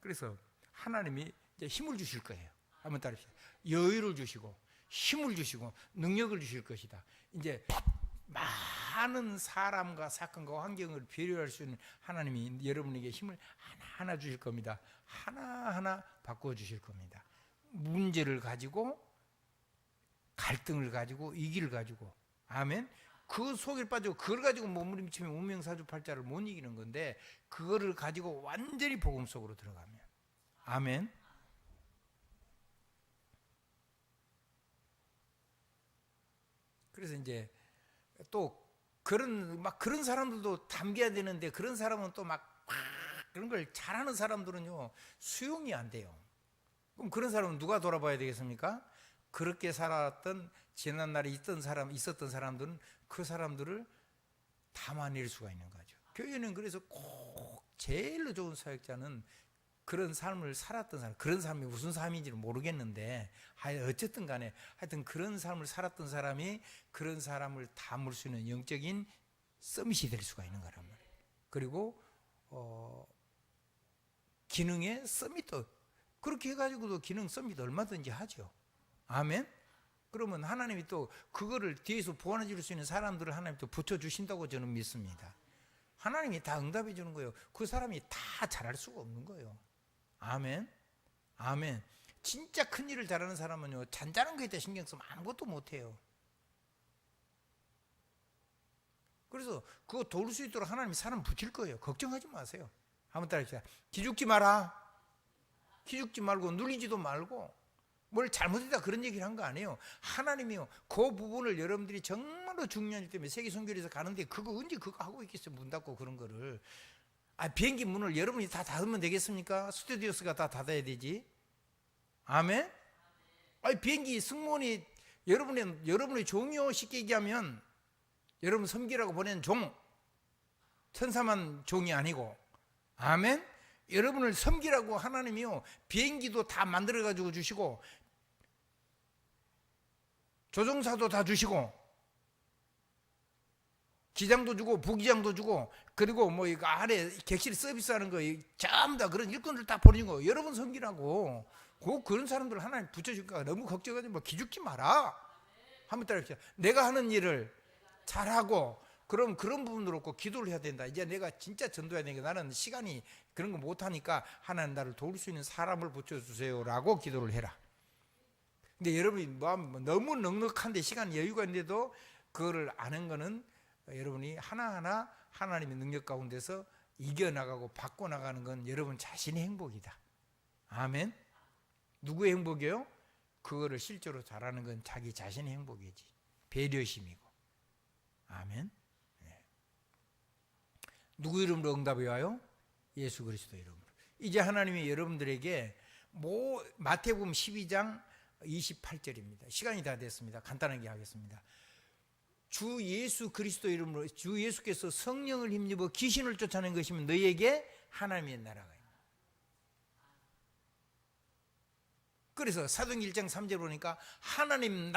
그래서 하나님이 이제 힘을 주실 거예요. 한번 따라합시다. 여유를 주시고 힘을 주시고 능력을 주실 것이다. 이제 많은 사람과 사건과 환경을 배려할 수 있는 하나님이 여러분에게 힘을 하나하나 주실 겁니다. 하나하나 바꿔 주실 겁니다. 문제를 가지고, 갈등을 가지고, 위기를 가지고. 아멘. 그 속에 빠지고 그걸 가지고 몸부림치면 운명사주팔자를 못 이기는 건데, 그거를 가지고 완전히 복음 속으로 들어가면. 아멘. 그래서 이제 또 그런 사람들도 담겨야 되는데, 그런 사람은 또 막 그런 걸 잘하는 사람들은요 수용이 안 돼요. 그럼 그런 사람은 누가 돌아봐야 되겠습니까? 그렇게 살았던 지난날에 있었던 사람들은 그 사람들을 담아낼 수가 있는 거죠. 교회는 그래서 꼭 제일로 좋은 사역자는 그런 삶을 살았던 사람, 그런 삶이 무슨 삶인지는 모르겠는데 어쨌든 간에 하여튼 그런 삶을 살았던 사람이 그런 사람을 담을 수 있는 영적인 서밋이 될 수가 있는 거란 말이에요. 그리고 기능의 서밋도 그렇게 해가지고도 기능 서밋 얼마든지 하죠. 아멘. 그러면 하나님이 또 그거를 뒤에서 보완해 줄 수 있는 사람들을 하나님이 또 붙여주신다고 저는 믿습니다. 하나님이 다 응답해 주는 거예요. 그 사람이 다 잘할 수가 없는 거예요. 아멘. 아멘. 진짜 큰 일을 잘하는 사람은요, 잔잔한 거에 대해 신경 쓰면 아무것도 못해요. 그래서 그거 도울 수 있도록 하나님이 사람 붙일 거예요. 걱정하지 마세요. 한번 따라해주세요. 기죽지 마라. 기죽지 말고 눌리지도 말고 뭘 잘못했다 그런 얘기를 한 거 아니에요. 하나님이요, 그 부분을 여러분들이 정말로 중요하기 때문에 세계 선교에서 가는데 그거 언제 그거 하고 있겠어요. 문 닫고 그런 거를. 비행기 문을 여러분이 다 닫으면 되겠습니까? 스튜디오스가 다 닫아야 되지. 아멘. 비행기 승무원이 여러분의 종이요, 쉽게 얘기하면 여러분 섬기라고 보낸 종, 천사만 종이 아니고. 아멘. 여러분을 섬기라고 하나님이요, 비행기도 다 만들어 가지고 주시고 조종사도 다 주시고 기장도 주고 부기장도 주고, 그리고 뭐 이거 아래 객실 서비스하는 거 전부 다 그런 일꾼들 다 보내준 거 여러분 섬기라고. 그런 사람들 하나님 붙여줄까 너무 걱정하지 마. 기죽지 마라. 한번 따라해보세요. 내가 하는 일을 잘하고, 그럼 그런 부분으로 꼭 기도를 해야 된다. 이제 내가 진짜 전도해야 되니까 나는 시간이 그런 거 못하니까 하나님 나를 도울 수 있는 사람을 붙여주세요 라고 기도를 해라. 근데 여러분이 너무 넉넉한데 시간 여유가 있는데도 그거를 아는 거는 여러분이 하나하나 하나님의 능력 가운데서 이겨나가고 바꿔나가는 건 여러분 자신의 행복이다. 아멘. 누구의 행복이에요? 그거를 실제로 잘하는 건 자기 자신의 행복이지. 배려심이고. 아멘. 네. 누구 이름으로 응답이 와요? 예수 그리스도 이름으로. 이제 하나님이 여러분들에게 마태복음 12장 28절입니다. 시간이 다 됐습니다. 간단하게 하겠습니다. 주 예수 그리스도 이름으로, 주 예수께서 성령을 힘입어 귀신을 쫓아낸 것이면 너희에게 하나님의 나라가 있다. 그래서 사도행전 1장 3절 보니까 하나님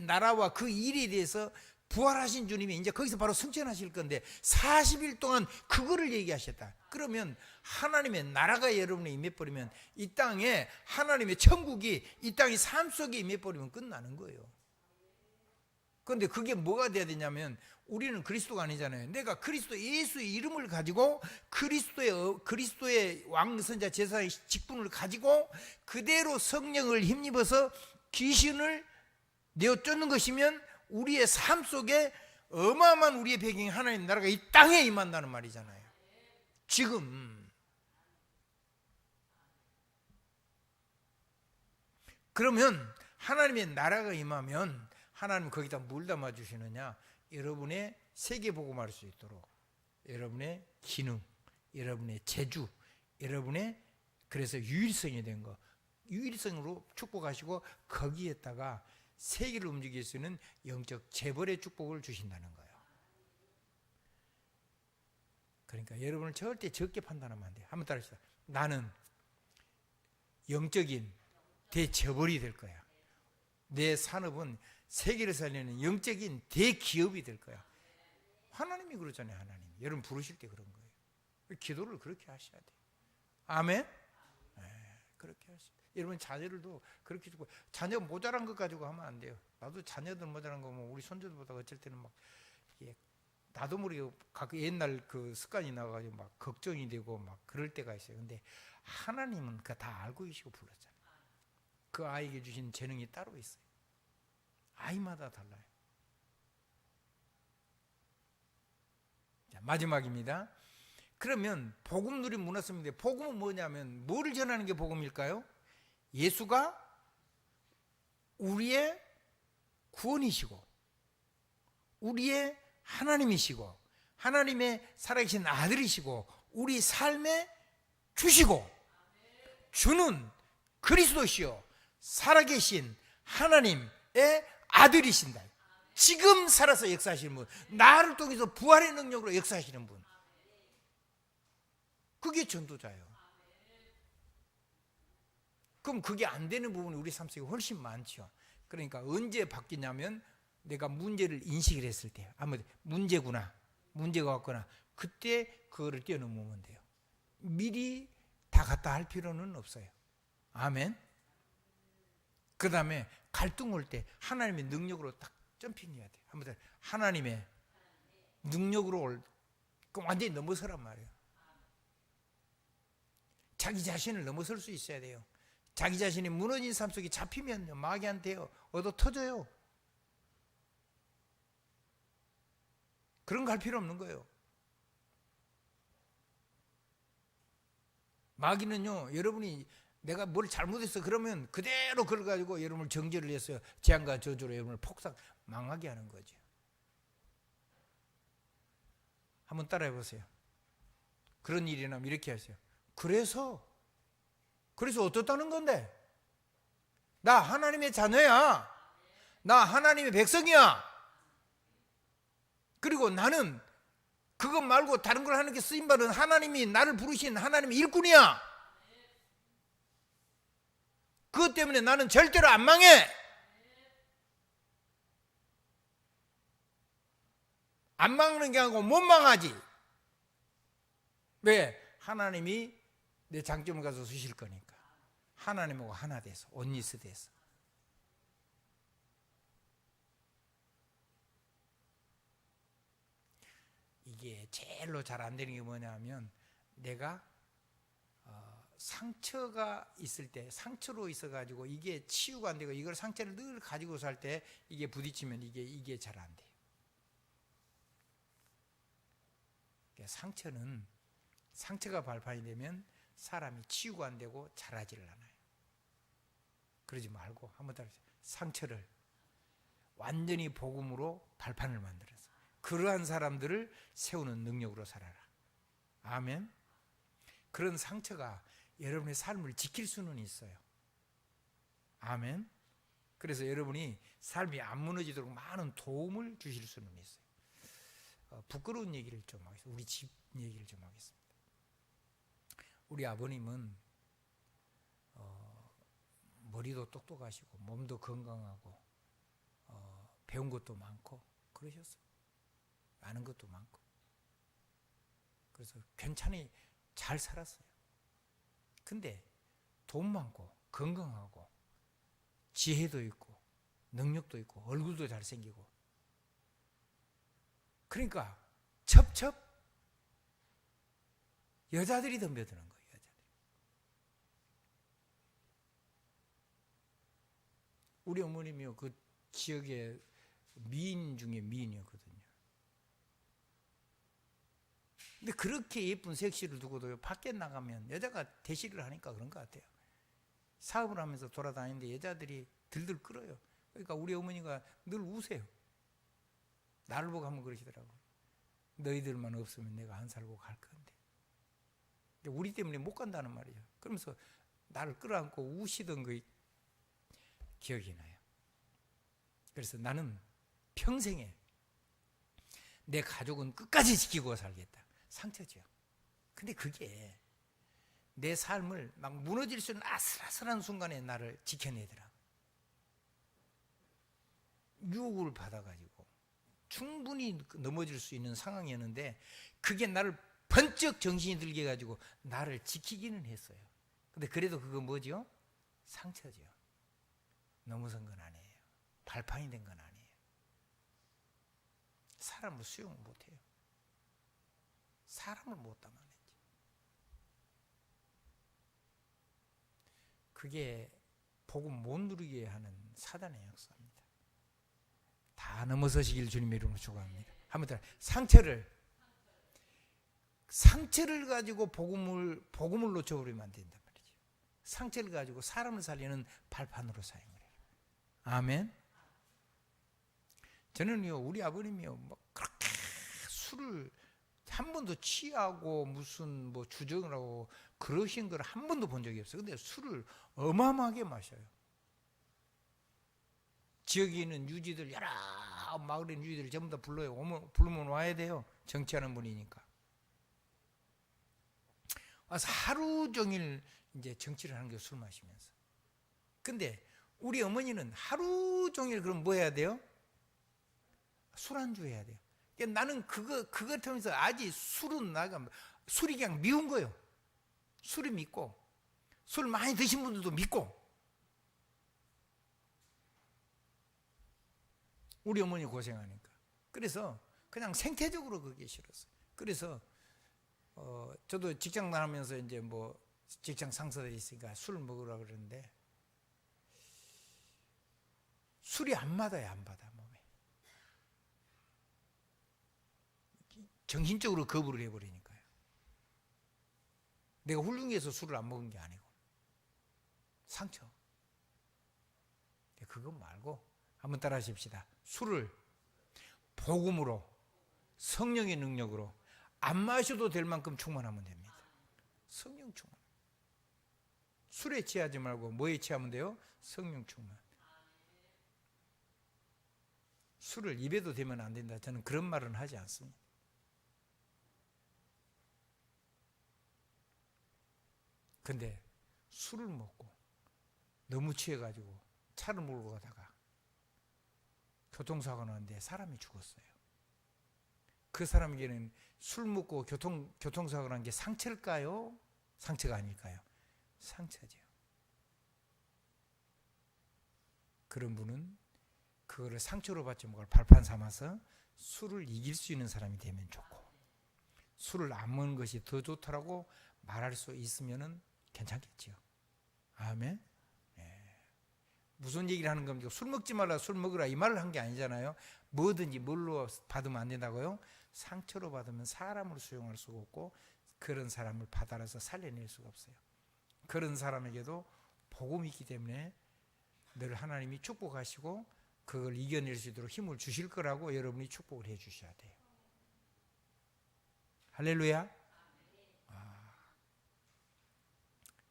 나라와 그 일에 대해서 부활하신 주님이 이제 거기서 바로 승천하실 건데 40일 동안 그거를 얘기하셨다. 그러면 하나님의 나라가 여러분에 임해버리면, 이 땅에 하나님의 천국이 이 땅의 삶 속에 임해버리면 끝나는 거예요. 그런데 그게 뭐가 돼야 되냐면, 우리는 그리스도가 아니잖아요. 내가 그리스도 예수의 이름을 가지고 그리스도의 왕선자 제사의 직분을 가지고 그대로 성령을 힘입어서 귀신을 내어 쫓는 것이면 우리의 삶 속에 어마어마한 우리의 배경이 하나님 나라가 이 땅에 임한다는 말이잖아요. 지금. 그러면 하나님의 나라가 임하면 하나님 거기다 뭘 담아주시느냐? 여러분의 세계복음할 수 있도록 여러분의 기능, 여러분의 재주, 여러분의 그래서 유일성이 된 거, 유일성으로 축복하시고 거기에다가 세계를 움직일 수 있는 영적 재벌의 축복을 주신다는 거예요. 그러니까 여러분을 절대 적게 판단하면 안 돼요. 한번 따라합시다. 나는 영적인 대재벌이 될 거야. 내 산업은 세계를 살리는 영적인 대기업이 될 거야. 하나님이 그러잖아요. 하나님. 여러분 부르실 때 그런 거예요. 기도를 그렇게 하셔야 돼요. 아멘? 네, 그렇게 하셔야 돼요. 여러분 자녀들도 그렇게 주고, 자녀 모자란 것 가지고 하면 안 돼요. 나도 자녀들 모자란 거 뭐 우리 손주들보다 어쩔 때는 막 나도 모르게 옛날 그 습관이 나가지고 막 걱정이 되고 막 그럴 때가 있어요. 근데 하나님은 그거 다 알고 계시고 불렀잖아요. 그 아이에게 주신 재능이 따로 있어요. 아이마다 달라요. 자, 마지막입니다. 그러면 복음 누린 문화습니다. 복음은 뭐냐면 뭐를 전하는 게 복음일까요? 예수가 우리의 구원이시고 우리의 하나님이시고 하나님의 살아계신 아들이시고 우리 삶에 주시고 주는 그리스도시요 살아계신 하나님의 아들이신다. 지금 살아서 역사하시는 분, 나를 통해서 부활의 능력으로 역사하시는 분, 그게 전도자예요. 그럼 그게 안 되는 부분이 우리 삶 속에 훨씬 많죠. 그러니까 언제 바뀌냐면 내가 문제를 인식을 했을 때, 아무튼 문제구나, 문제가 왔거나 그때 그거를 뛰어넘으면 돼요. 미리 다 갖다 할 필요는 없어요. 아멘. 그 다음에 갈등 올 때 하나님의 능력으로 딱 점핑해야 돼. 한번 하나님의 능력으로 완전히 넘어서란 말이에요. 자기 자신을 넘어설 수 있어야 돼요. 자기 자신이 무너진 삶 속에 잡히면 마귀한테요 얻어 터져요. 그런 거 할 필요 없는 거예요. 마귀는요, 여러분이 내가 뭘 잘못했어 그러면 그대로 그걸 가지고 여러분을 정죄를 했어요. 재앙과 저주로 여러분을 폭삭 망하게 하는 거죠. 한번 따라해 보세요. 그런 일이 나면 이렇게 하세요. 그래서 어떻다는 건데? 나 하나님의 자녀야. 나 하나님의 백성이야. 그리고 나는 그것 말고 다른 걸 하는 게 쓰임받은 하나님이 나를 부르신 하나님의 일꾼이야. 그것 때문에 나는 절대로 안 망해. 안 망하는 게 아니고 못 망하지. 왜? 하나님이 내 장점을 가서 주실 거니까. 하나님하고 하나 돼서, 온리스 돼서. 이게 제일로 잘 안 되는 게 뭐냐면 내가 상처가 있을 때, 상처로 있어가지고 이게 치유가 안 되고 이걸 상처를 늘 가지고 살 때 이게 부딪히면 이게 잘 안 돼요. 상처는 상처가 발판이 되면 사람이 치유가 안 되고 자라지를 않아요. 그러지 말고 한번 따라해보세요. 상처를 완전히 복음으로 발판을 만들어서 그러한 사람들을 세우는 능력으로 살아라. 아멘. 그런 상처가 여러분의 삶을 지킬 수는 있어요. 아멘. 그래서 여러분이 삶이 안 무너지도록 많은 도움을 주실 수는 있어요. 부끄러운 얘기를 좀 하겠습니다. 우리 집 얘기를 좀 하겠습니다. 우리 아버님은 머리도 똑똑하시고 몸도 건강하고 배운 것도 많고 그러셨어요. 아는 것도 많고 그래서 괜찮이 잘 살았어요. 근데 돈 많고 건강하고 지혜도 있고 능력도 있고 얼굴도 잘생기고 그러니까 첩첩 여자들이 덤벼드는 거예요. 여자들이. 우리 어머님이요 그 지역의 미인 중에 미인이었거든요. 근데 그렇게 예쁜 섹시를 두고도 밖에 나가면 여자가 대시를 하니까 그런 것 같아요. 사업을 하면서 돌아다니는데 여자들이 들들 끌어요. 그러니까 우리 어머니가 늘 우세요. 나를 보고 한번 그러시더라고요. 너희들만 없으면 내가 안 살고 갈 건데. 우리 때문에 못 간다는 말이에요. 그러면서 나를 끌어안고 우시던 그 기억이 나요. 그래서 나는 평생에 내 가족은 끝까지 지키고 살겠다. 상처죠. 근데 그게 내 삶을 막 무너질 수 있는 아슬아슬한 순간에 나를 지켜내더라. 유혹을 받아가지고 충분히 넘어질 수 있는 상황이었는데 그게 나를 번쩍 정신이 들게 해가지고 나를 지키기는 했어요. 근데 그래도 그거 뭐죠? 상처죠. 넘어선 건 아니에요. 발판이 된 건 아니에요. 사람을 수용을 못해요. 사람을 못 담아내지. 그게 복음 못 누리게 하는 사단의 역사입니다. 다 넘어서시길 주님의 이름으로 축원합니다. 한번 더 상처를 가지고 복음을 놓쳐버리면 안 된단 말이죠. 상처를 가지고 사람을 살리는 발판으로 사용을 해요. 아멘. 저는요 우리 아버님이요 뭐 그렇게 술을 한 번도 취하고 무슨 뭐 주정을 하고 그러신 걸 한 번도 본 적이 없어요. 근데 술을 어마어마하게 마셔요. 지역에 있는 유지들 여러 마을에 있는 유지들 전부 다 불러요. 부르면 와야 돼요. 정치하는 분이니까. 와서 하루 종일 이제 정치를 하는 게 술 마시면서. 근데 우리 어머니는 하루 종일 그럼 뭐 해야 돼요? 술 안주 해야 돼요. 그러니까 나는 그거 하면서 아직 술이 그냥 미운 거예요. 술이 밉고 술 많이 드신 분들도 밉고 우리 어머니 고생하니까. 그래서 그냥 생태적으로 그게 싫었어요. 그래서 저도 직장 다니면서 이제 뭐 직장 상사들이 있으니까 술 먹으라 그러는데 술이 안 맞아요. 안 받아 몸에. 정신적으로 거부를 해버리니까요. 내가 훌륭해서 술을 안 먹은 게 아니고 상처. 그거 말고 한번 따라 하십시다. 술을 복음으로 성령의 능력으로 안 마셔도 될 만큼 충만하면 됩니다. 성령 충만. 술에 취하지 말고 뭐에 취하면 돼요? 성령 충만. 술을 입에도 대면 안 된다. 저는 그런 말은 하지 않습니다. 근데 술을 먹고 너무 취해가지고 차를 몰고 가다가 교통사고가 났는데 사람이 죽었어요. 그 사람에게는 술 먹고 교통사고가 난 게 상처일까요? 상처가 아닐까요? 상처죠. 그런 분은 그거를 상처로 받지 못할 발판 삼아서 술을 이길 수 있는 사람이 되면 좋고, 술을 안 먹는 것이 더 좋다라고 말할 수 있으면 괜찮겠지요. 아멘. 무슨 얘기를 하는 겁니까? 술 먹지 말라, 술 먹으라 이 말을 한 게 아니잖아요. 뭐든지 뭘로 받으면 안 된다고요? 상처로 받으면 사람을 수용할 수가 없고 그런 사람을 받아서 살려낼 수가 없어요. 그런 사람에게도 복음이 있기 때문에 늘 하나님이 축복하시고 그걸 이겨낼 수 있도록 힘을 주실 거라고 여러분이 축복을 해 주셔야 돼요. 할렐루야.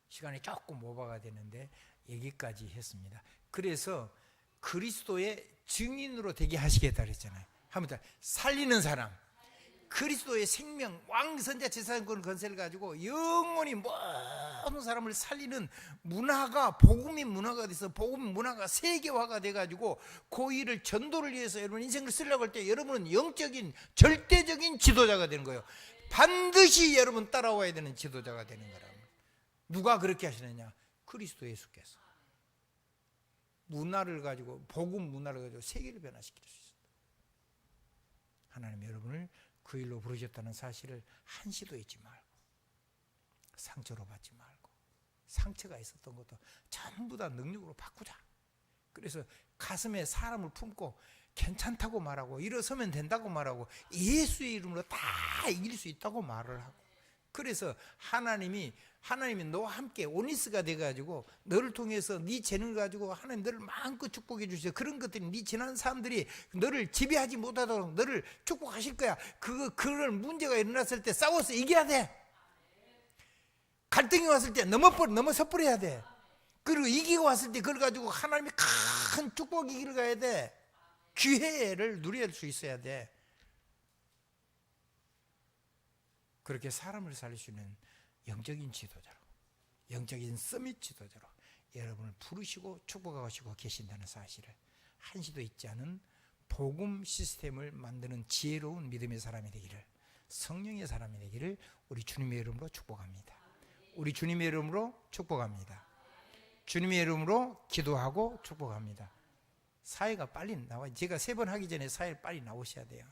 시간이 조금 오버가 되는데 여기까지 했습니다. 그래서 그리스도의 증인으로 되게 하시겠다 그랬잖아요. 한번 살리는 사람, 그리스도의 생명, 왕선자 제사장권 건세를 가지고 영원히 모든 사람을 살리는 문화가, 복음의 문화가 돼서 복음 문화가 세계화가 돼가지고 그 일을 전도를 위해서 여러분 인생을 쓰려고 할 때 여러분은 영적인 절대적인 지도자가 되는 거예요. 반드시 여러분 따라와야 되는 지도자가 되는 거라고. 누가 그렇게 하시느냐? 그리스도 예수께서 문화를 가지고, 복음 문화를 가지고 세계를 변화시킬 수 있습니다. 하나님 여러분을 그 일로 부르셨다는 사실을 한시도 잊지 말고, 상처로 받지 말고, 상처가 있었던 것도 전부 다 능력으로 바꾸자. 그래서 가슴에 사람을 품고 괜찮다고 말하고 일어서면 된다고 말하고 예수의 이름으로 다 이길 수 있다고 말을 하고, 그래서 하나님이 너와 함께 오니스가 돼가지고 너를 통해서 네 재능을 가지고 하나님 너를 마음껏 축복해 주셔서 그런 것들이 네 지난 사람들이 너를 지배하지 못하도록 너를 축복하실 거야. 그런 문제가 일어났을 때 싸워서 이겨야 돼. 갈등이 왔을 때 넘어서버려야 돼. 그리고 이기고 왔을 때 그걸 가지고 하나님이 큰 축복의 길을 가야 돼. 기회를 누릴 수 있어야 돼. 그렇게 사람을 살릴 수 있는 영적인 지도자로, 영적인 서밋 지도자로 여러분을 부르시고 축복하시고 계신다는 사실을 한시도 잊지 않은 복음 시스템을 만드는 지혜로운 믿음의 사람이 되기를, 성령의 사람이 되기를 우리 주님의 이름으로 축복합니다. 우리 주님의 이름으로 축복합니다. 주님의 이름으로 기도하고 축복합니다. 사회가 빨리 나와. 제가 3번 하기 전에 사회 빨리 나오셔야 돼요.